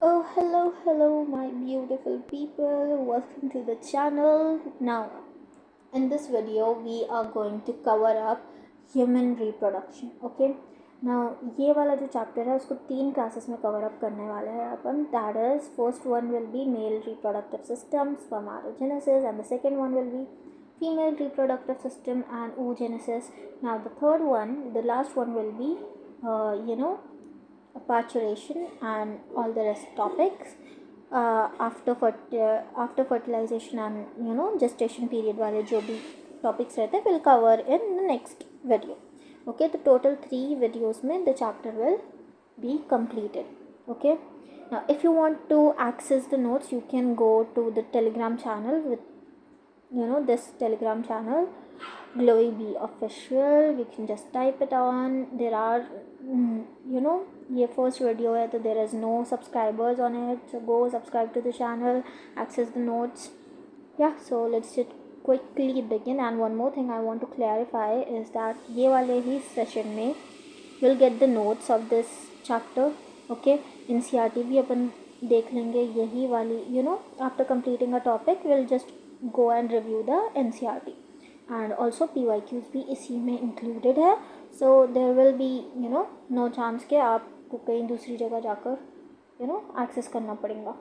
Hello, my beautiful people. Welcome to the channel. Now, in this video, we are going to cover up human reproduction. Okay. Now, ये वाला जो chapter है उसको 3 classes में cover up करने वाले हैं अपन. That is, first one will be male reproductive system, spermatogenesis, and the second one will be female reproductive system and oogenesis. Now, the third one, the last one will be, parturition and all the rest topics after fertilization and gestation period वाले जो भी topics रहते हैं will cover in the next video. Okay, the total 3 videos में the chapter will be completed. Okay, now if you want to access the notes, you can go to the telegram channel with this telegram channel, Glowy Bee Official. We can just type it on. There are ये first video है तो there is no subscribers on it, so go subscribe to the channel, access the notes. Yeah, so let's just quickly begin. And one more thing I want to clarify is that ये वाले ही session में you'll get the notes of this chapter. Okay, NCERT भी अपन देख लेंगे यही वाली, after completing a topic we'll just go and review the NCERT. And also PYQs भी इसी में included है. So there will be no chance के आपको कहीं दूसरी जगह जाकर access करना पड़ेगा.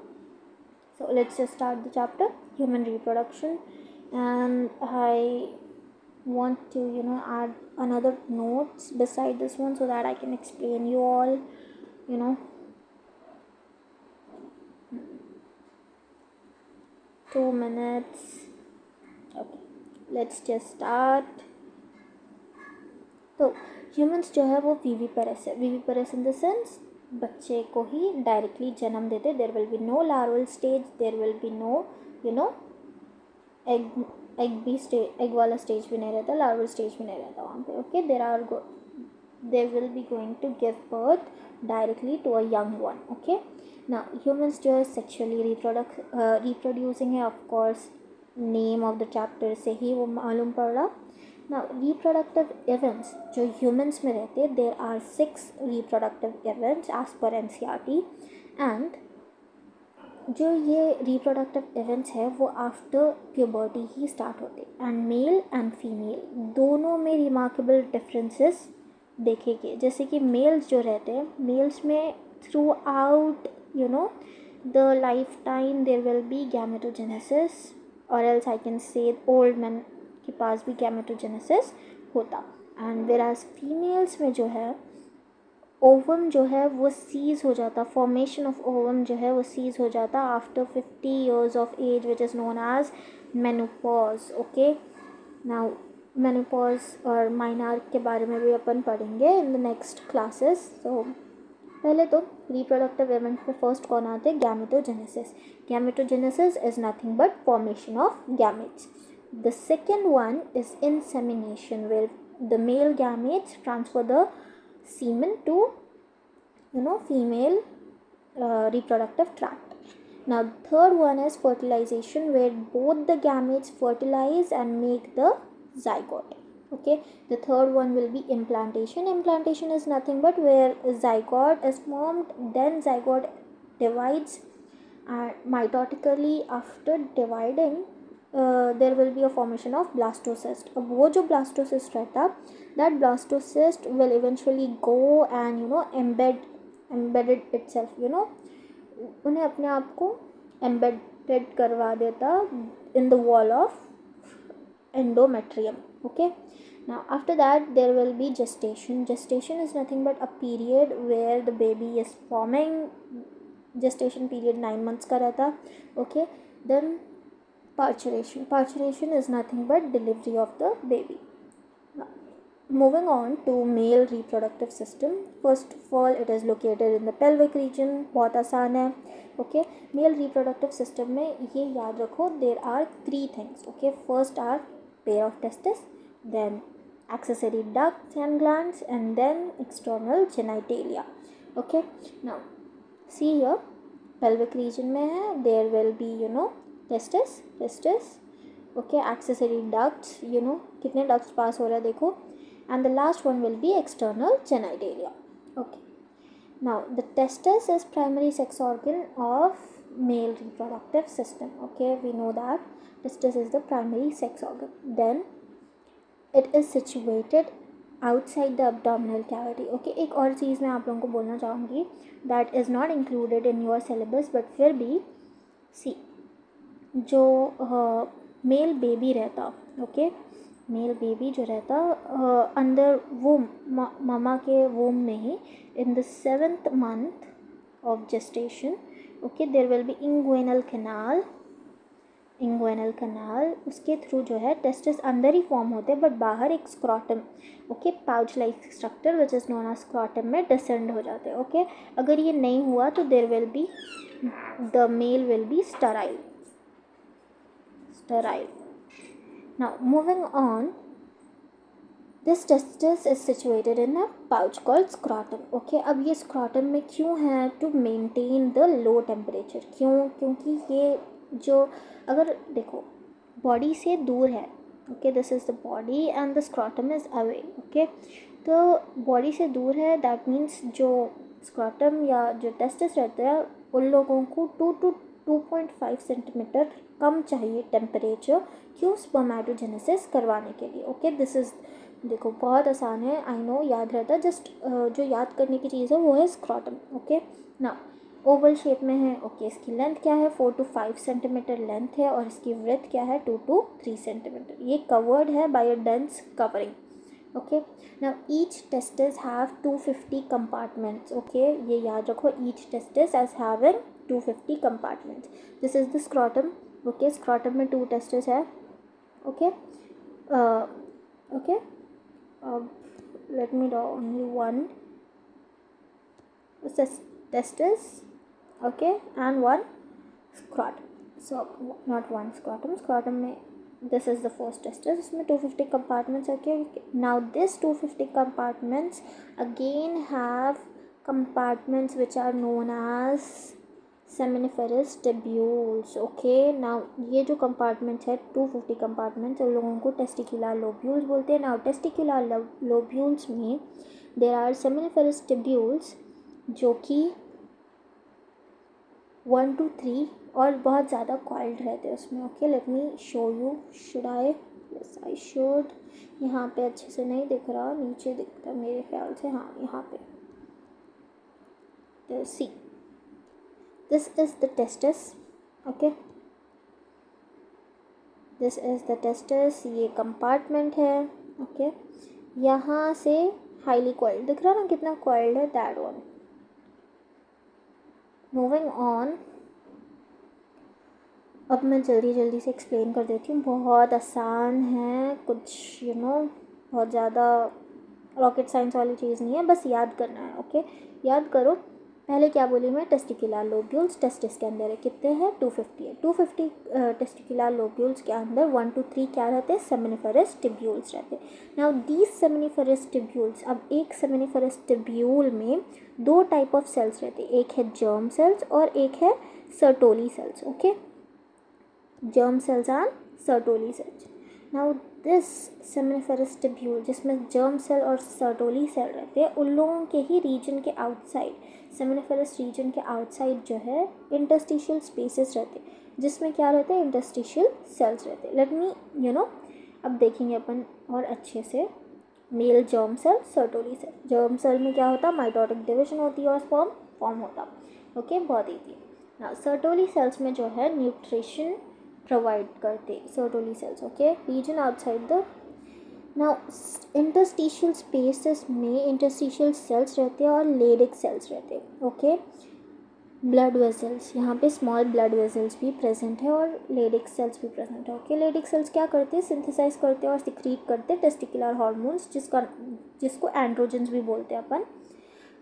So let's just start the chapter, human reproduction. And I want to add another notes beside this one so that I can explain you all 2 minutes. Okay, let's just start. तो humans जो है वो viviparous है. Viviparous in the sense बच्चे को ही directly जन्म देते. There will be no larval stage, there will be no egg वाला स्टेज भी नहीं रहता, लार्वल स्टेज भी नहीं रहता वहाँ पे. Okay, they will be going to give birth directly to a young one. Okay, now humans जो है sexually reproducing है. of course name of the chapter से ही वो मालूम पड़ रहा. Now reproductive events जो humans में रहते हैं, there are 6 reproductive events as per NCERT. and जो ये reproductive events है वो आफ्टर puberty ही स्टार्ट होते. एंड मेल एंड फीमेल दोनों में रिमार्केबल डिफरेंसेस देखेंगे. जैसे कि मेल्स जो रहते हैं, मेल्स में throughout the lifetime there will be gametogenesis, और else I can say old man के पास भी गैमेटोजेनेसिस होता. एंड वेराज फीमेल्स में जो है ओवम जो है वो सीज हो जाता, फॉर्मेशन ऑफ ओवम जो है वो सीज हो जाता after 50 years of age, which is known as menopause. Okay, now menopause और माइनार्क के बारे में भी अपन पढ़ेंगे in the next classes. So पहले तो रिप्रोडक्टिव इवेंट पे फर्स्ट कौन आते हैं? Gametogenesis. Gametogenesis is nothing but formation of gametes. The second one is insemination, where the male gametes transfer the semen to female reproductive tract. Now third one is fertilization, where both the gametes fertilize and make the zygote. Okay, the third one will be implantation. Implantation is nothing but where zygote is formed, then zygote divides, and mitotically after dividing there will be a formation of blastocyst. अब वो जो blastocyst रहता, that blastocyst will eventually go and embedded itself, उन्हें अपने आप को embedded करवा देता in the wall of endometrium. Okay, now after that there will be gestation. Gestation is nothing but a period where the baby is forming. Gestation period 9 months का रहता. Okay, then parturition. Parturition is nothing but delivery of the baby. Now, moving on to male reproductive system. First of all, it is located in the pelvic region. बहुत आसान है. Okay, male reproductive system में ये याद रखो, there are 3 things. Okay, first are pair of testes, then accessory ducts and glands, and then external genitalia. Okay, now see here, pelvic region में है, there will be testes. Okay, accessory ducts, कितने ducts पास हो रहा है देखो. And the last one will be external genitalia. Okay, Now the testis is primary sex organ of male reproductive system. Okay, we know that testis is the primary sex organ. Then it is situated outside the abdominal cavity. Okay, एक और चीज़ मैं आप लोगों को बोलना चाहूँगी that is not included in your syllabus, but फिर भी see जो मेल बेबी रहता, ओके, मेल बेबी जो रहता अंदर वूम, मामा के वूम में ही, in the 7th month of gestation, okay, there will be inguinal canal, उसके थ्रू जो है टेस्टिस अंदर ही फॉर्म होते हैं, बट बाहर एक scrotum, okay, pouch like structure which is known as scrotum में डिसेंड हो जाते हैं. ओके, अगर ये नहीं हुआ तो there will be, the male will be sterile. Now moving on, this testis is situated in a pouch called scrotum. Okay, अब ये scrotum में क्यों है? To maintain the low temperature. क्यों? क्योंकि ये जो, अगर देखो बॉडी से दूर है, okay, this is the body and the scrotum is away. Okay, तो बॉडी से दूर है, दैट मीन्स जो scrotum या जो टेस्टिस रहते हैं उन लोगों को 2 to 2.5 सेंटीमीटर कम चाहिए टेम्परेचर, क्यों? स्पर्मेटोजेनेसिस करवाने के लिए. ओके, दिस इज़, देखो बहुत आसान है, आई नो, याद रहता है, जस्ट जो याद करने की चीज़ है वो है स्क्रॉटम. ओके, ना ओवल शेप में है. ओके, इसकी लेंथ क्या है? 4 to 5 सेंटीमीटर लेंथ है, और इसकी ब्रेथ क्या है? 2 to 3 सेंटीमीटर. ये कवर्ड है by a dense covering. Okay, now each testis have 250 compartments. Okay, ये याद रखो, each testis as having 250 compartments. This is the scrotum. Okay, scrotum में 2 टेस्टिस है. Okay, okay, let me draw only one testis, okay, and one scrotum. So not one scrotum में this is the first testis, इसमें 250 compartments. Okay, now this 250 compartments again have compartments which are known as seminiferous tubules. Okay, now ये जो compartments है 250 compartments, उन लोगों को testicular lobules बोलते हैं. नाउ टेस्टिकुलर लोब्यूल्स में देयर आर सेमिनिफेरस टिब्यूल्स जो कि 1 to 3 और बहुत ज़्यादा कॉइल्ड रहते हैं उसमें. Okay, late me show you. Should I? Yes I should. यहाँ पे अच्छे से नहीं दिख रहा, नीचे दिखता है मेरे ख्याल से. हाँ, यहाँ पे सी, this is the testis. okay, this is the testis. ये कंपार्टमेंट है. ओके, यहाँ से हाईली कॉइल्ड दिख रहा ना, कितना कॉइल्ड है, दैट वन. मूविंग ऑन, अब मैं जल्दी से एक्सप्लेन कर देती हूँ. बहुत आसान है, कुछ बहुत ज़्यादा रॉकेट साइंस वाली चीज़ नहीं है, बस याद करना है. ओके, याद करो. पहले क्या बोली मैं? टेस्टिकुलर लोब्यूल्स टेस्टिस के अंदर है. कितने हैं? 250 है. 250 टेस्टिकुलर लोब्यूल्स के अंदर 1 to 3 क्या रहते हैं? सेमिनिफेरस टिब्यूल्स रहते हैं. नाउ दीज सेमिनिफेरस टिब्यूल्स, अब एक सेमिनिफेरस टिब्यूल में 2 टाइप ऑफ सेल्स रहते हैं. एक है जर्म सेल्स और एक है Sertoli cells. Okay, germ cells and Sertoli cells. Now this seminiferous tubule जिसमें जर्म सेल और सर्टोली सेल रहते हैं, उन लोगों के ही रीजन के आउटसाइड, सेमिनिफेरस रीजन के आउटसाइड जो है इंटरस्टिशियल स्पेसेस रहते हैं, जिसमें क्या रहते हैं? इंटरस्टिशियल सेल्स रहते हैं. लेट मी अब देखेंगे अपन और अच्छे से. Male germ cell, Sertoli cell. Germ cell में क्या होता है? माइटोटिक डिविजन होती है और स्पर्म फॉर्म होता. ओके, बहुत ईजी. ना सर्टोली सेल्स में जो है न्यूट्रिशन प्रोवाइड करते Sertoli cells. Okay, region outside the. Now interstitial spaces में इंटरस्टिशियल सेल्स रहते हैं और लेडिक सेल्स रहते हैं. ओके, ब्लड वेसल्स, यहाँ पे स्मॉल ब्लड वेसल्स भी प्रेजेंट है और लेडिक सेल्स भी प्रेजेंट है. ओके, लेडिक सेल्स क्या करते हैं? सिंथेसाइज करते हैं और सिक्रीट करते हैं टेस्टिकुलर हार्मोन्स, जिसको एंड्रोजन्स भी बोलते हैं अपन.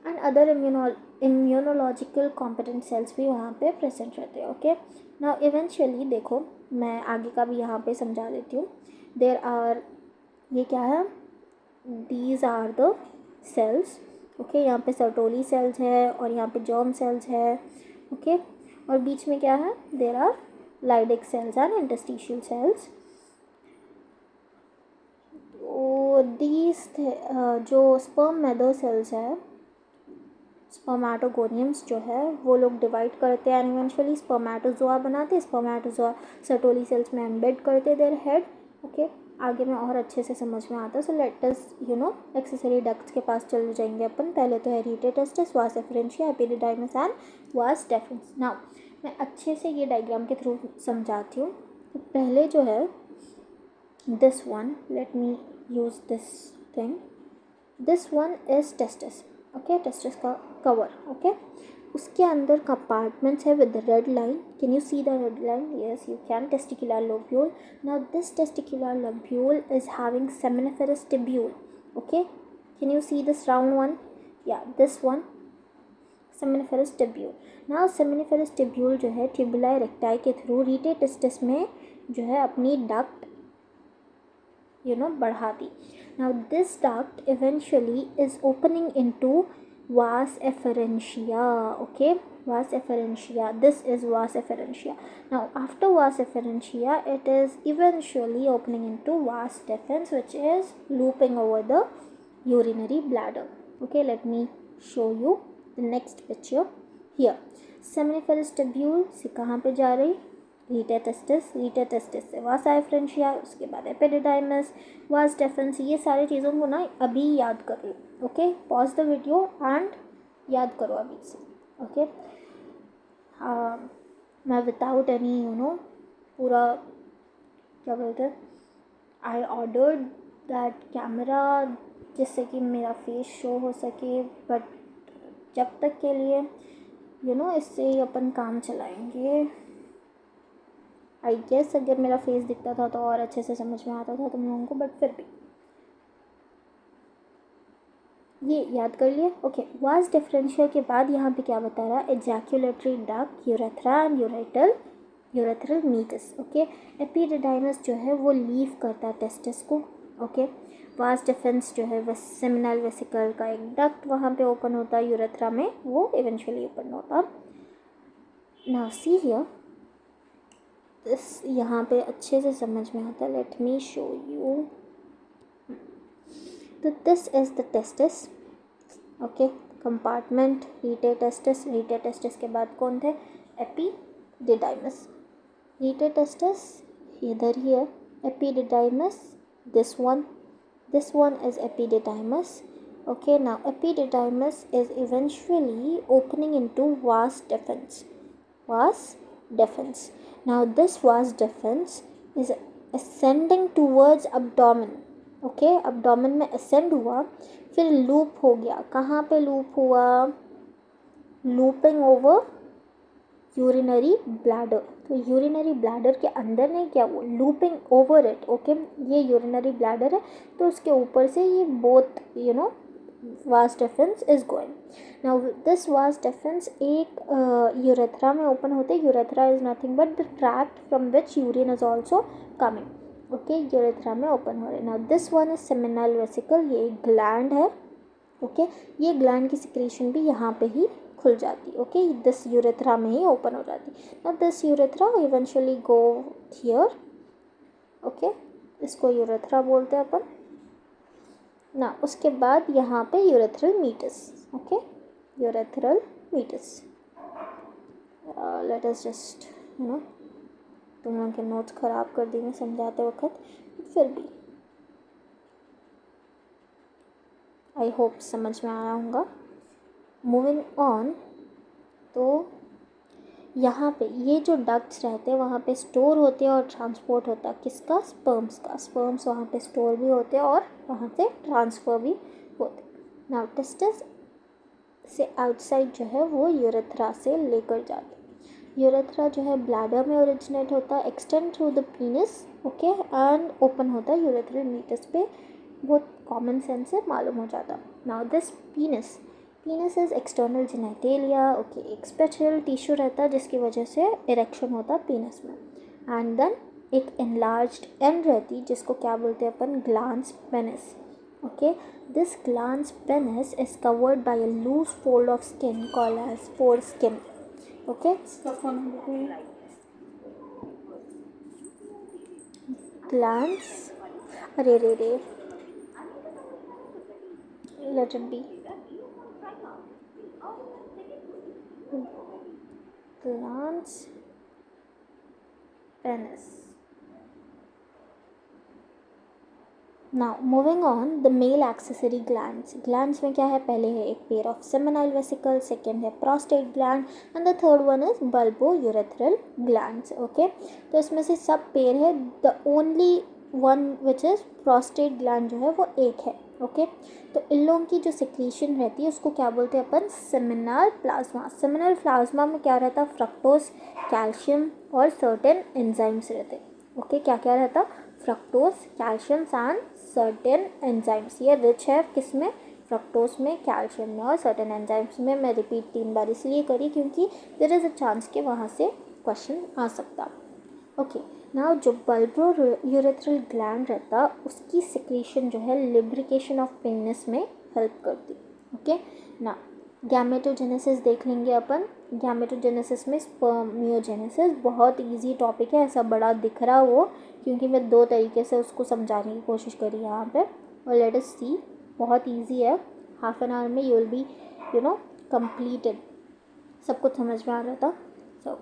And other immunological competent cells भी वहाँ पे प्रेजेंट रहते हैं. ओके, नाउ इवेंचुअली देखो, मैं आगे का भी यहाँ पे समझा देती हूँ. देयर आर, ये क्या है? These are the cells. Okay, यहाँ पे सर्टोली सेल्स है और यहाँ पे जर्म सेल्स है. ओके, और बीच में क्या है? There are Leydig cells and interstitial cells. तो दीज जो स्पर्म मेदर सेल्स है, स्पर्मेटोगोनियम्स जो है वो लोग डिवाइड करते हैं एंड इवेंचुअली स्पर्मेटोजोआ बनाते, स्पर्मेटोजोआ सर्टोली सेल्स में एम्बेड करते देयर हेड। ओके, आगे में और अच्छे से समझ में आता है। So let us accessory ducts के पास चल जाएंगे अपन। पहले तो है rete testis, vas efferentia, epididymis and vas deferens. Now मैं अच्छे से ये डायग्राम के थ्रू समझाती हूँ। तो पहले जो है this one, let me use this thing, this one is testis, okay, testis का cover, okay, उसके अंदर compartments है with the red line, can you see the red line? Yes you can. Testicular lobule. Now this testicular lobule is having seminiferous tubule, okay, can you see this round one? Yeah, this one seminiferous tubule. Now seminiferous tubule जो है tubuli recti के through रीटे testis में जो है अपनी duct बढ़ा दी. Now this duct eventually is opening into vas efferentia, okay, vas efferentia. This is vas efferentia. Now after vas efferentia it is eventually opening into vas deferens, which is looping over the urinary bladder. Okay, let me show you the next picture here. Seminiferous tubule से कहाँ पे जा रही? रीटे testis से वासा efferentia, उसके बाद epididymis, vas deferens. ये सारी चीज़ों को ना अभी याद कर लो. Okay, pause the video and याद करो अभी से. ओके, मैं विदाउट एनी पूरा क्या बोलते हैं, आई ऑर्डर्ड दैट कैमरा जिससे कि मेरा फेस शो हो सके, बट जब तक के लिए इससे ही अपन काम चलाएंगे. आई गेस अगर मेरा फेस दिखता था तो और अच्छे से समझ में आता था तुम लोगों को, बट फिर भी ये याद कर लिए. ओके, वास डिफरेंशिया के बाद यहाँ पे क्या बता रहा है? Ejaculatory duct, urethra and urethral meatus. Okay, epididymis जो है वो लीव करता है टेस्टिस को. ओके, वास डिफरेंस जो है वह सेमिनल वेसिकल का एक डक्ट वहाँ पे ओपन होता है, यूरेथ्रा में वो इवेंचुअली ओपन होता. नाउ सी हियर, यहाँ पे अच्छे से समझ में आता है. Let me show you. तो this is the testis. Okay, compartment rete testis के बाद कौन थे? एपिडिडाइमस. रीटे टेस्टिस इधर ही है, epididymis this one is epididymis. Okay, now epididymis is eventually opening into vas deferens. Now this vas deferens is ascending towards abdomen. Okay, abdomen में ascend हुआ, फिर loop हो गया. कहाँ पे loop हुआ? looping over urinary bladder. तो urinary bladder के अंदर नहीं, क्या वो looping over it. okay, ये urinary bladder है तो उसके ऊपर से ये both vas deferens is going. Now this vas deferens एक urethra में open होते. urethra is nothing but the tract from which urine is also coming. okay, urethra में open हो रहे. Now this one is seminal vesicle. ये एक gland है. okay, ये gland की secretion भी यहाँ पे ही खुल जाती. okay, this urethra में ही open हो जाती. Now this urethra eventually go here. okay, इसको urethra बोलते हैं अपन ना. उसके बाद यहाँ पे urethral meatus. Okay, urethral meatus. Let us just तुम लोगों के नोट्स ख़राब कर दी मैं समझाते वक्त, फिर भी आई होप समझ में आया होगा. मूविंग ऑन, तो यहाँ पे ये जो डक्ट्स रहते हैं वहाँ पे स्टोर होते हैं और ट्रांसपोर्ट होता है किसका? स्पर्म्स का. स्पर्म्स वहाँ पे स्टोर भी होते हैं और वहाँ से ट्रांसफ़र भी होते हैं. नाउ टेस्टिस से आउटसाइड जो है वो यूरेथ्रा से लेकर जाते हैं. यूरेथ्रा जो है ब्लैडर में ओरिजिनेट होता है, extend through the पीनस. Okay, and open होता है यूरेथ्रल मीटस पे. बहुत कॉमन सेंस से मालूम हो जाता. Now this पीनस is external genitalia. Okay, एक स्पेशल टिश्यू रहता है जिसकी वजह से इरेक्शन होता है पीनस में. एंड देन एक एनलार्ज्ड एंड रहती जिसको क्या बोलते हैं अपन? Glans penis. Okay, this glans penis is covered by a loose fold of skin called as foreskin. Okay, glans, अरे let it be. Glands penis. Now moving on, the male accessory glands. Glands में क्या है, पहले है एक pair of seminal vesicle, second है prostate gland and the third one is bulbo urethral glands. Okay, तो इसमें से सब पेयर है. The only one which is prostate gland जो है वो एक है. ओके, तो इन लोगों की जो सिक्रीशन रहती है उसको क्या बोलते हैं अपन, सेमिनल प्लाज्मा. सेमिनल प्लाज्मा में क्या रहता है, फ्रक्टोज, कैल्शियम और सर्टेन एंजाइम्स रहते हैं. ओके, क्या क्या रहता, fructose, calcium and certain enzymes. ये रिच है किसमें, फ्रक्टोज में, कैल्शियम में और सर्टेन एंजाइम्स में. मैं रिपीट 3 बार इसलिए करी क्योंकि देयर इज़ अ चांस कि वहाँ से क्वेश्चन आ सकता. ओके, नाउ जो बल्बो यूरेथ्रल ग्लैंड रहता उसकी सिक्रीशन जो है लिब्रिकेशन ऑफ पेनिस में हेल्प करती. ओके, ना गैमेटोजेनेसिस देख लेंगे अपन. गैमेटोजेनेसिस में स्पर्मियोजेनेसिस बहुत इजी टॉपिक है, ऐसा बड़ा दिख रहा वो क्योंकि मैं 2 तरीके से उसको समझाने की कोशिश करी यहाँ पे. और लेट अस सी, बहुत इजी है, हाफ एन आवर में यू विल बी कंप्लीटेड, सब कुछ समझ में आ रहा था. So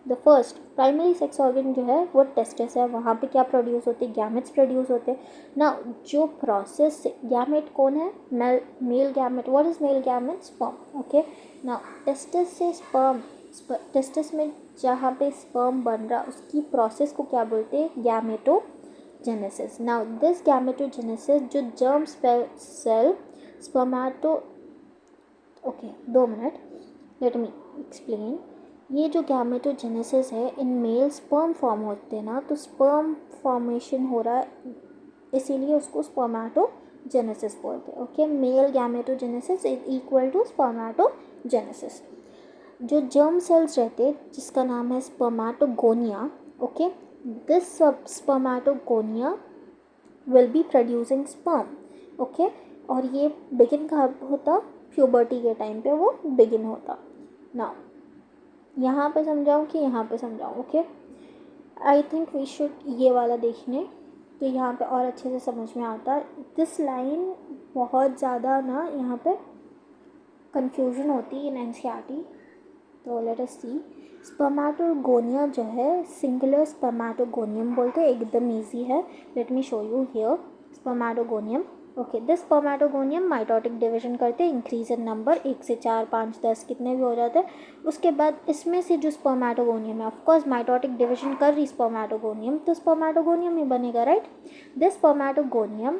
the first primary sex organ जो है वो टेस्टिस है. वहाँ पे क्या प्रोड्यूस होते हैं, गैमेट्स प्रोड्यूस होते हैं ना. जो प्रोसेस से गैमेट कौन है, male gamete. What is male gamete, sperm. Okay, ना टेस्टिस से स्पर्म, टेस्टिस में जहाँ पे स्पर्म बन रहा उसकी प्रोसेस को क्या बोलते हैं, गैमेटोजेनेसिस. नाउ दिस गैमेटोजेनेसिस जो germ cell spermato, okay 2 minute, let me explain. ये जो गैमेटोजेनेसिस है, इन मेल स्पर्म फॉर्म होते हैं ना, तो स्पर्म फॉर्मेशन हो रहा है इसीलिए उसको स्पर्मेटोजेनेसिस बोलते हैं. Okay, male gametogenesis is equal to spermatogenesis. जो जर्म सेल्स रहते हैं जिसका नाम है spermatogonia. Okay, this spermatogonia will be producing sperm. Okay, और ये बिगिन कब होता, प्यूबर्टी के टाइम पे वो बिगिन होता. नाउ यहाँ पे समझाऊँ कि यहाँ पे समझाऊँ. Okay, I think we should ये वाला देखने, तो यहाँ पे और अच्छे से समझ में आता है. दिस लाइन बहुत ज़्यादा ना यहाँ पे कंफ्यूजन होती है इन एनसीईआरटी. तो लेट अस सी, स्पर्मेटोगोनिया जो है सिंगुलर स्पर्मेटोगोनियम बोलते हैं, एकदम इजी है. Let me show you here spermatogonium. Okay, this spermatogonium mitotic division करते हैं, इंक्रीज इन नंबर 1 से 4 5 10 कितने भी हो जाते हैं. उसके बाद इसमें से जो स्पर्मेटोगोनियम है, ऑफकोर्स माइटोटिक डिवीजन कर रही स्पर्मेटोगोनियम तो स्पर्मेटोगोनियम ही बनेगा, राइट. दिस स्पर्मेटोगोनियम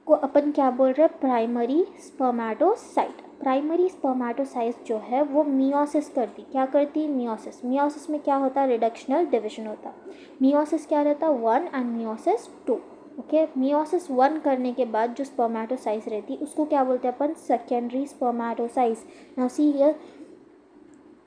को अपन क्या बोल रहे हैं, प्राइमरी स्पर्मेटोसाइट. प्राइमरी स्पर्मेटोसाइट जो है वो मियोसिस करती, क्या करती, मियोसिस. मियोसिस में क्या होता है, रिडक्शनल डिवीजन होता. मियोसिस क्या रहता, 1 एंड मियोसिस 2. ओके, मियोसिस 1 करने के बाद जो स्पर्मेटोसाइट रहती उसको क्या बोलते हैं अपन, secondary spermatocyte. Now see here,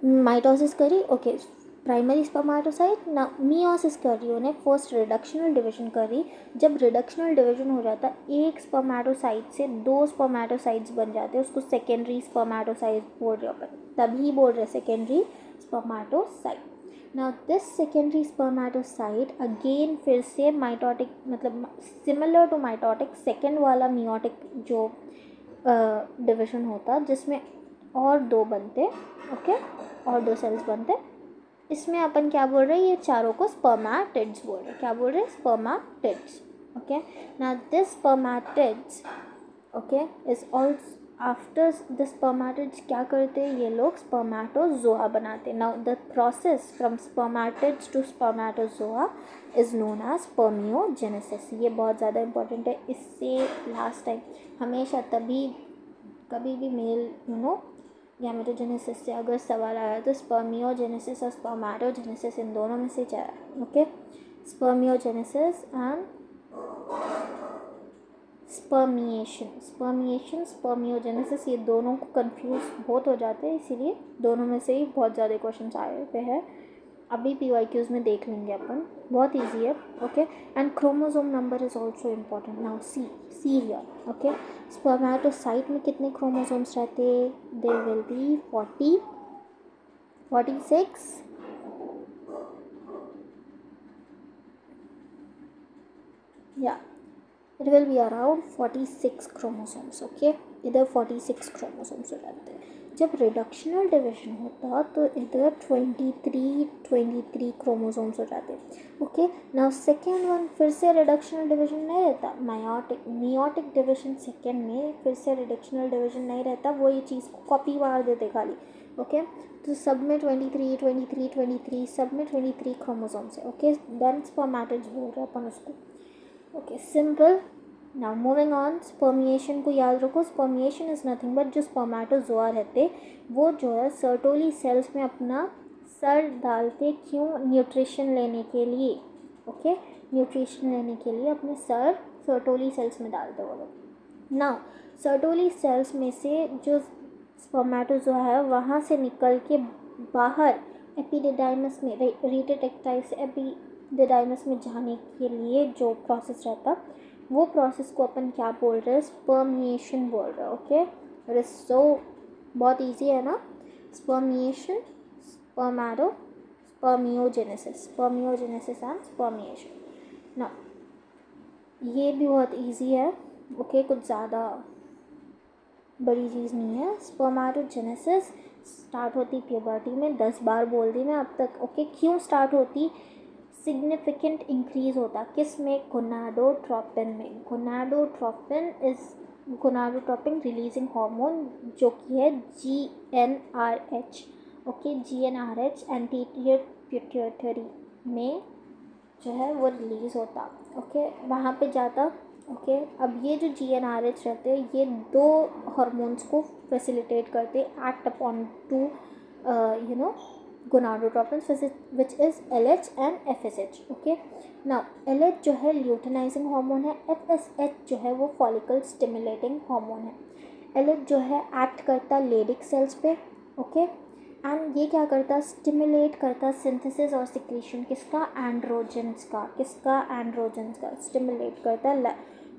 mitosis करी, ओके, प्राइमरी स्पर्मेटोसाइट. ना मियोसिस कर रही, उन्हें फर्स्ट रिडक्शनल डिवीजन कर रही. जब रिडक्शनल डिवीजन हो जाता है एक स्पर्मेटोसाइट से 2 स्पर्मेटोसाइट्स बन जाते हैं, उसको सेकेंडरी स्पर्मेटोसाइट बोल रहे अपन, तभी बोल रहे secondary spermatocyte. Now this secondary spermatocyte again फिर से माइटोटिक, मतलब सिमिलर टू माइटोटिक सेकेंड वाला मियोटिक जो डिवीजन होता जिसमें और 2 बनते. ओके, और 2 सेल्स बनते. इसमें अपन क्या बोल रहे हैं, ये चारों को स्पर्मेटिड्स बोल रहे हैं. क्या बोल रहे हैं, spermatids. Okay, now this spermatids, okay, is also after the spermatids क्या करते हैं ये लोग, स्पर्मेटोजोआ बनाते हैं. Now the process from spermatids to spermatozoa is known as spermiogenesis. ये बहुत ज़्यादा इंपॉर्टेंट है. इससे लास्ट टाइम हमेशा तभी कभी भी मेल गैमेटोजेनेसिस से अगर सवाल आया तो स्पर्मियोजेनेसिस और स्पर्मेटोजेनेसिस इन दोनों में से चाहे. Okay, spermiogenesis and spermiation spermiogenesis, ये दोनों को कंफ्यूज बहुत हो जाते हैं, इसीलिए दोनों में से ही बहुत ज़्यादा क्वेश्चन आए हुए हैं. अभी PYQs में देख लेंगे अपन, बहुत इजी है. Okay, and chromosome number is also important. Now see here. Okay, spermatocyte में कितने क्रोमोसोम्स रहते हैं, देयर विल बी 40 46 या it will be around 46 chromosomes. okay, इधर 46 chromosomes हो जाते हैं. जब रिडक्शनल डिवीजन होता तो इधर 23 क्रोमोसोम्स हो जाते। ओके, नाउ सेकेंड वन फिर से रिडक्शनल डिवीजन नहीं रहता, मियोटिक डिवीजन सेकेंड में फिर से रिडक्शनल डिवीजन नहीं रहता, वो ये चीज़ को कॉपी मार देते खाली। ओके, तो सब में 23 सब में 23 क्रोमोसोम्स है। ओके, देन स्पर्मेटिड्स बोल रहे हैं अपन उसको। Okay, simple. Now moving on, spermiation को याद रखो। स्पर्मिएशन इज़ नथिंग बट जो स्पर्मेटोजोआ रहते वो जो है सर्टोली सेल्स में अपना सर डालते, क्यों? न्यूट्रिशन लेने के लिए। ओके, न्यूट्रिशन लेने के लिए अपने सर सर्टोली सेल्स में डालते वो लोग। नाउ सर्टोली सेल्स में से जो स्पर्मेटोजोआ है वहाँ से निकल के बाहर एपिडिडाइमस में, रेटेटेक्टाइल से एपिडिडाइमस में जाने के लिए जो प्रोसेस रहता, वो प्रोसेस को अपन क्या बोल रहे हैं? स्पर्मिएशन बोल रहे हैं। ओके, इट इज सो बहुत इजी है ना, स्पर्मिएशन, स्पर्मियोजेनेसिस एंड स्पर्मिएशन। ना ये भी बहुत इजी है। ओके, कुछ ज़्यादा बड़ी चीज़ नहीं है। स्पर्मेटोजेनेसिस स्टार्ट होती प्यूबर्टी में, 10 बार बोल दी मैं अब तक। ओके, क्यों स्टार्ट होती? सिग्निफिकेंट इंक्रीज होता किस में? गोनाडोट्रोपिन में। गोनाडोट्रोपिन रिलीजिंग हार्मोन जो कि है GnRH। Okay, GnRH anterior pituitary में जो है वो रिलीज़ होता। ओके, वहाँ पे जाता। ओके, अब ये जो GnRH रहते हैं ये दो हार्मोन्स को फैसिलिटेट करते, act upon two gonadotropins which is LH and FSH. Okay, now LH जो है ल्यूटेनाइजिंग हार्मोन है, FSH जो है वो फॉलिकल स्टिमुलेटिंग हार्मोन है। LH जो है एक्ट करता लेडिक सेल्स पे। ओके, एंड ये क्या करता? स्टिमुलेट करता सिंथेसिस और सिक्रीशन किसका? एंड्रोजन्स का स्टिमुलेट करता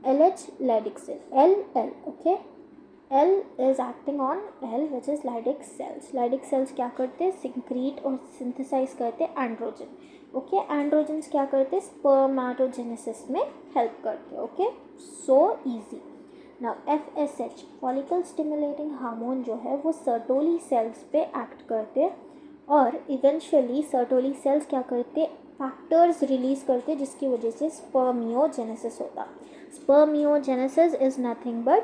LH Leydig cell LL। Okay, L is acting on L which is Leydig cells. Leydig cells क्या करते? सिक्रीट और सिंथेसाइज करते एंड्रोजन। ओके, एंड्रोजन्स क्या करते? स्पर्मेटोजेनेसिस में हेल्प करते। Okay, so easy. Now FSH follicle stimulating hormone जो है वो सर्टोली सेल्स पे एक्ट करते और इवेंचुअली सर्टोली सेल्स क्या करते? फैक्टर्स रिलीज करते जिसकी वजह से स्पर्मियोजेनेसिस होता। Spermiogenesis is nothing but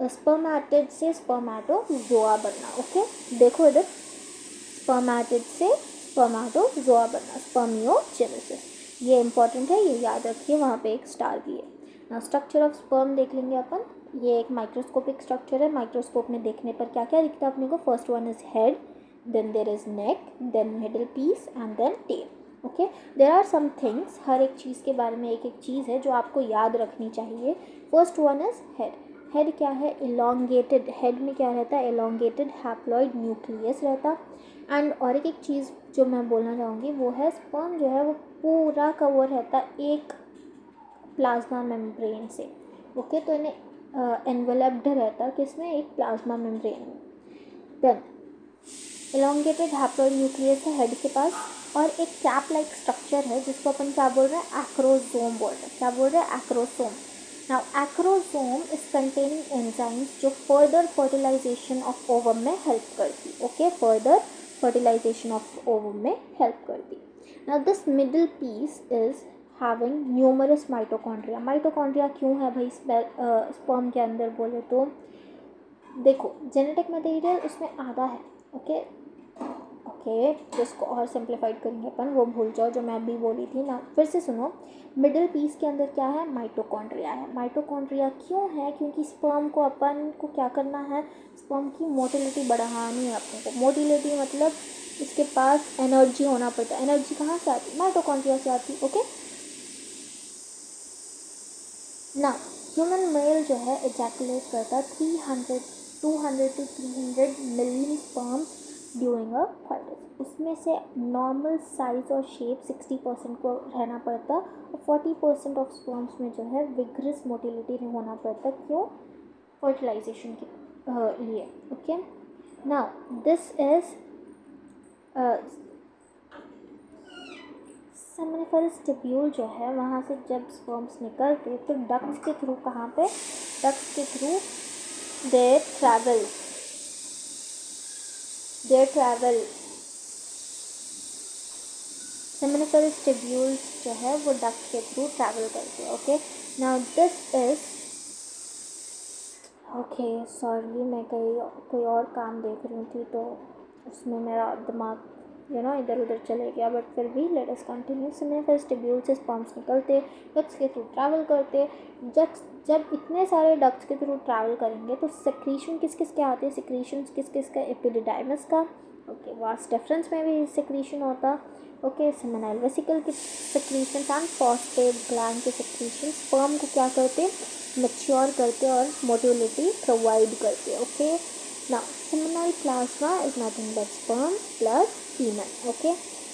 spermatid से स्पर्मेटोजोआ बनना। ओके, देखो इधर, स्पर्मेटिड से स्पर्मेटोजोआ बनना, स्पर्मियोजेनेसिस। ये इंपॉर्टेंट है, ये याद रखिए, वहाँ पे एक स्टार भी है ना। स्ट्रक्चर ऑफ स्पर्म देख लेंगे अपन। ये एक माइक्रोस्कोपिक स्ट्रक्चर है। माइक्रोस्कोप में देखने पर क्या क्या दिखता है अपने को? First one is head, then there is neck, then middle piece and then tail. Okay, there are some things, हर एक चीज़ के बारे में एक एक चीज़ है जो आपको याद रखनी चाहिए। First one is head. Head क्या है? इलोंगेटेड। हेड में क्या रहता है? इलोंगेटेड हैप्लॉइड न्यूक्लियस रहता। एंड और एक चीज़ जो मैं बोलना चाहूँगी वो है स्पर्म जो है वो पूरा कवर रहता एक प्लाज्मा मेम्ब्रेन से। ओके, तो इन्हें एनवेलप्ड रहता किसमें? एक प्लाज्मा मेम्ब्रेन में। देन इलोंगेटेड हैप्लॉइड न्यूक्लियस है हेड के पास, और एक कैप लाइक स्ट्रक्चर है जिसको अपन क्या बोल रहे हैं? एक्रोसोम बोल रहे हैं। क्या बोल रहे हैं? Acrosome. Now acrosome is containing enzymes जो further fertilization of ovum में help करती। Okay, further fertilization of ovum में help करती। Now this middle piece is having numerous mitochondria। Mitochondria क्यों है भाई स्पर्म के अंदर बोले तो? देखो, जेनेटिक मटेरियल उसमें आधा है। ओके, जिसको और सिंप्लीफाइड करेंगे अपन, वो भूल जाओ जो मैं अभी बोली थी ना। फिर से सुनो, मिडिल पीस के अंदर क्या है? माइटोकॉन्ड्रिया है। माइटोकॉन्ड्रिया क्यों है? क्योंकि स्पर्म को अपन को क्या करना है? स्पर्म की मोटिलिटी बढ़ानी है अपन को। मोटिलिटी मतलब इसके पास एनर्जी होना पड़ता है। एनर्जी कहाँ से आती? माइटोकॉन्ड्रिया से आती। ओके, ना ह्यूमन मेल जो है एजैकुलेट करता 200 to 300 million sperms during a फाइटस। उसमें से नॉर्मल साइज और शेप 60% को रहना पड़ता और 40% ऑफ स्पर्म्स में जो है विग्रस मोटिलिटी होना पड़ता। क्यों? फर्टिलाइजेशन के लिए। Okay, now this is seminiferous tubule जो है वहाँ से जब स्पर्म्स निकलते तो डक्ट्स के थ्रू, कहाँ पे? डक्ट्स के through they travel they travel, seminiferous tubules जो है वो डक्ट के थ्रू ट्रैवल करते हैं. Okay, now this is, okay sorry मैं कोई और काम देख रही थी तो उसमें मेरा दिमाग इधर उधर चले गया, बट फिर भी let us continue. Seminiferous tubule से स्पर्म्स निकलते, डक्ट्स के थ्रू ट्रैवल करते. जब इतने सारे डक्ट्स के थ्रू ट्रैवल करेंगे तो सेक्रीशन किस किस के आते हैं, सेक्रीशन किस किस का, एपिडिडाइमस का. ओके, वास डेफरेंस में भी सेक्रीशन होता. ओके, सेमिनल वेसिकल की सेक्रीशन एंड फॉस्फेट ग्लैंड के सेक्रीशन स्पर्म को क्या करते, मैच्योर करते और मोटिलिटी प्रोवाइड करते. Okay, now seminal plasma is nothing but sperm plus semen. Okay,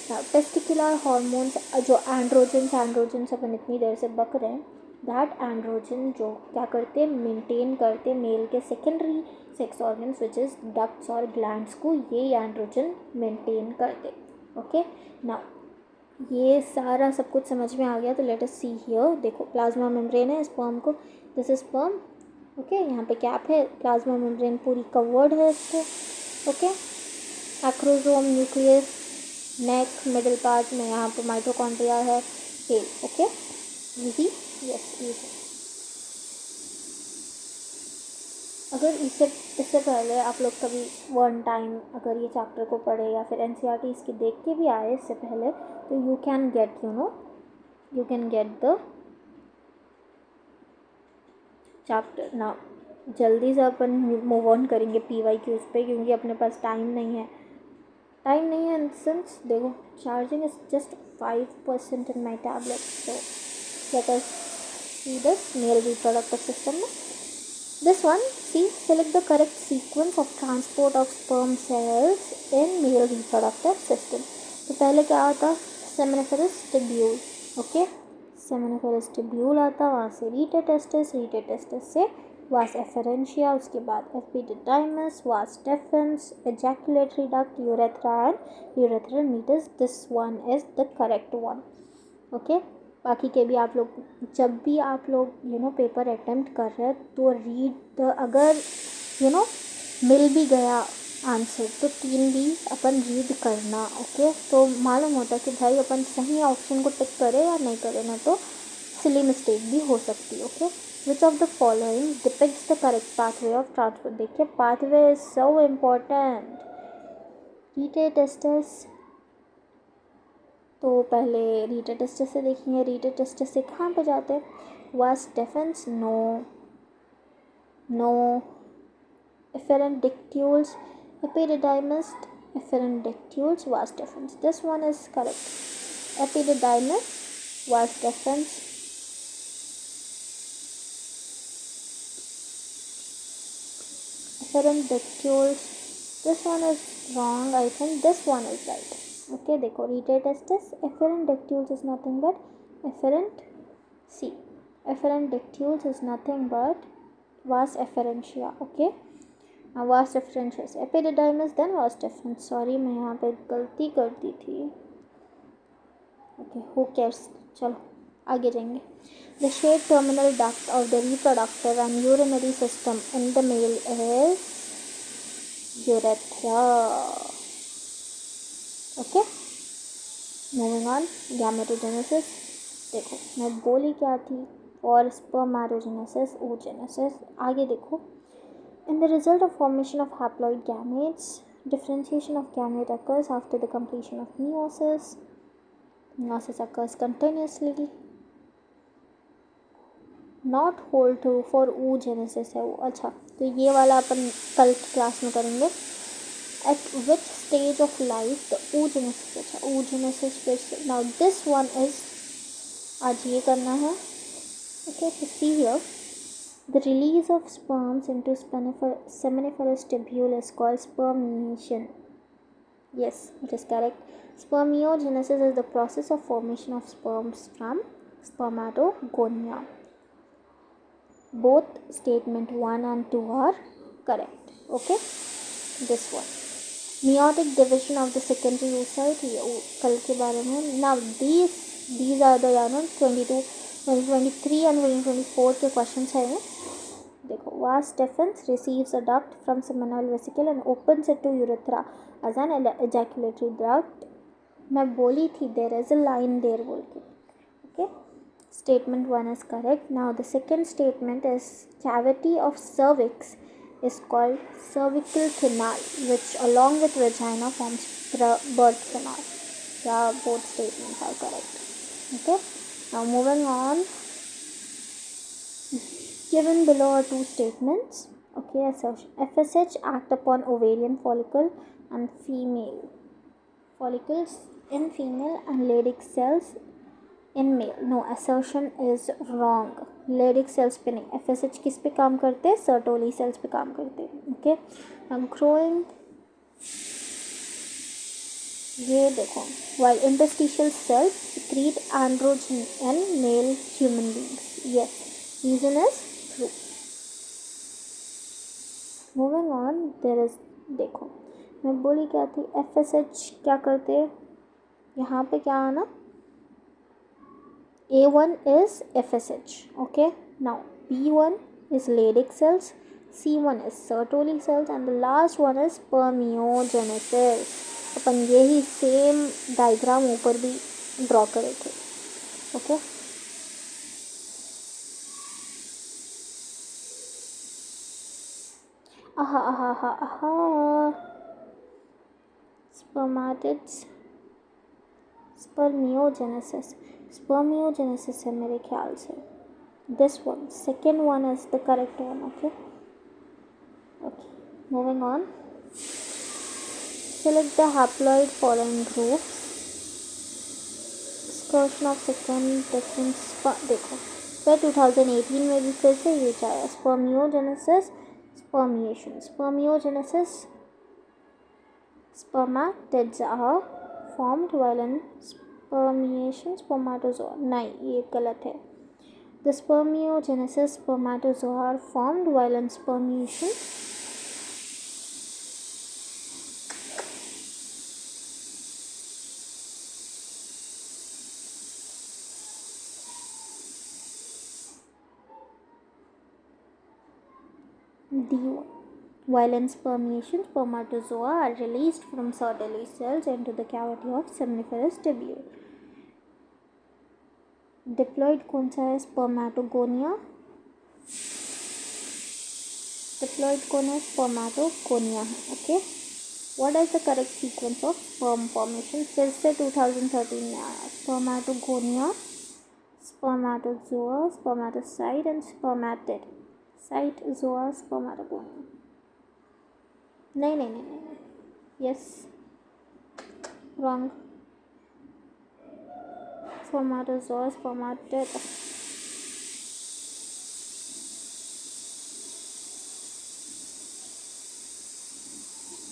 now testicular hormones जो एंड्रोजन्स अपन इतनी देर से बक रहे हैं, दैट एंड्रोजन जो क्या करते, मेंटेन करते मेल के secondary sex organs which is ducts और ग्लैंड्स को, ये एंड्रोजन मेंटेन करते. ओके, नाउ ये सारा सब कुछ समझ में आ गया तो लेट अस सी हियर. देखो प्लाज्मा मेम्ब्रेन है स्पर्म को, दिस इज स्पर्म. ओके, यहाँ पे कैप है, प्लाज्मा मेम्ब्रेन पूरी कवर्ड है इसको. Okay, acrosome, nucleus, neck, middle part में यहाँ पे माइटोकॉन्ड्रिया है, tail. Okay, easy, yes easy. अगर इससे पहले आप लोग कभी वन टाइम अगर ये चैप्टर को पढ़े या फिर एनसीईआरटी इसकी देख के भी आए इससे पहले, तो you can get the chapter. ना जल्दी से अपन मूव ऑन करेंगे PYQs पे, क्योंकि अपने पास टाइम नहीं है इन सेंस. देखो charging is just 5% in my tablet. So let us see this male reproductive system में. This one, see, select the correct sequence of transport of sperm cells in male reproductive system. तो पहले क्या आता, seminiferous tubule. Okay, seminiferous tubule आता, वहाँ से रीटेटेस्टिस से vas efferentia, उसके बाद epididymis, vas deferens, ejaculatory duct, urethra and urethral meatus. This one is the correct one. Okay, बाकी के भी आप लोग जब भी आप लोग पेपर अटेम्प्ट कर रहे हैं तो रीड द, अगर मिल भी गया आंसर तो 3 भी अपन रीड करना. ओके, तो मालूम होता है कि भाई अपन सही ऑप्शन को टिक करें या नहीं करें, ना तो सिली मिस्टेक भी हो सकती है. Okay, which of the following depicts the correct pathway of transport. देखिए पाथवे इज सो इम्पॉर्टेंट. रीटेटेस्टिस, तो पहले रीटेटेस्टिस से देखेंगे. रीटेटेस्टिस से कहाँ पे जाते हैं, vas deferens, no. efferent dictules, epididymis, efferent dictules, vas deferens. This one is correct. Epididymis, vas deferens. Efferent dictules, this one is wrong. I think this one is right. Okay, देखो रीटेटेस्टिस, efferent dictules is nothing but efferent dictules is nothing but vas efferentia. Okay, now vas efferentia is epididymis, then vas deferens. Sorry मैं यहाँ पे गलती कर दी थी. Okay, who cares, चलो आगे जाएंगे. The shaped terminal duct of the reproductive and urinary system in the male is urethra. Okay, moving on. Gametogenesis, देखो मैं बोली क्या थी, और स्पर्मेटोजेनेसिस, oogenesis. आगे देखो, in the result of formation of haploid gametes, differentiation of gamete occurs after the completion of meiosis. Meiosis occurs continuously. Not hold true for oogenesis है वो. अच्छा, तो ये वाला अपन कल क्लास में करेंगे. At which stage of life the oogenesis, अच्छा oogenesis फिर से. Now this one is, आज ये करना है. Okay, so see here, the release of sperms into seminiferous tubule is called spermiation. Yes, it is correct. Spermiogenesis is the process of formation of sperms from spermatogonia. Both statement 1 and 2 are correct. Okay, this one. Meiotic division of the secondary oocyte, ये कल के बारे में. Now these are the 2023 and 2024 के questions हैं. देखो, vas deferens receives a duct from seminal vesicle and opens it to urethra. as an ejaculatory duct. मैं बोली थी there is a line there बोल के. Okay, statement 1 is correct. Now the second statement is cavity of cervix is called cervical canal, which along with vagina forms birth canal. Yeah, both statements are correct. Okay, now moving on. Given below are two statements. Okay, assertion. FSH act upon ovarian follicle and female follicles in female and Leydig cells in male. No, assertion is wrong. Leydig cells पे नहीं. FSH किस पे काम करते हैं? Sertoli cells पे काम करते हैं. Okay, now growing. ये देखो. While interstitial cells secrete androgen in male human beings. Yes, reason is true. Moving on, there is, देखो मैं बोली क्या थी, FSH क्या करते हैं, यहाँ पे क्या आना, A1 is FSH. Okay, now B1 is Leydig cells, C1 is Sertoli cells and the last one is spermiogenesis. अपन यही सेम डायग्राम ऊपर भी ड्रॉ करे थे. ओके, स्पर्मेटिड्स, स्पर्मियोजेनेसिस है मेरे ख्याल से. This one, second one is the correct one. Okay okay, moving on. Select the haploid following group. स्कर्शन ऑफ सेकेंड डिफरेंस देखो, फिर 2018 में भी फिर से ये आया. Spermiogenesis, spermiation. Spermiogenesis, spermatids are formed while in spermiation spermatozoa. नहीं, ये गलत है. The spermiogenesis spermatozoa are formed while in spermiation. D1. While in spermiation, spermatozoa are released from Sertoli cells into the cavity of seminiferous tubule. Diploid कौन सा है? Spermatogonia. Diploid कौन है? Spermatogonia है. Okay. What is the correct sequence of sperm formation? फिर से 2013 में आया. Spermatogonia, spermatozoa, spermatocyte and spermatid. Site, zoa, spermatogonia. नहीं. Yes, wrong. Spermatozoa, spermatid.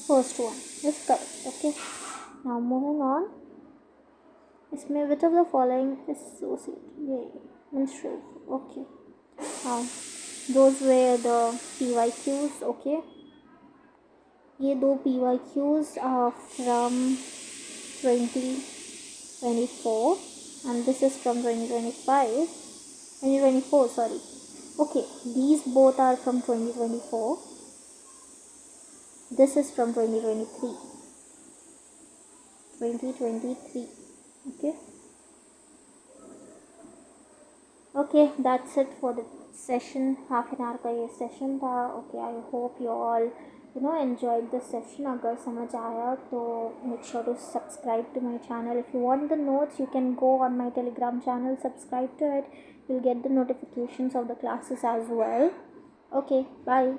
First one is correct. Okay, now moving on. इसमें which of the following is associated? ये menstrual. Okay, now those were the PYQs. Okay, ये दो PYQs are from 2024 and this is from 2024, sorry. Okay, these both are from 2024. This is from 2023. Okay, that's it for the session. half an hour का ये session था. Okay, I hope you all enjoyed the session. अगर समझ आया तो make sure to subscribe to my channel. If you want the notes, you can go on my Telegram channel, subscribe to it. You'll get the notifications of the classes as well. Okay, bye.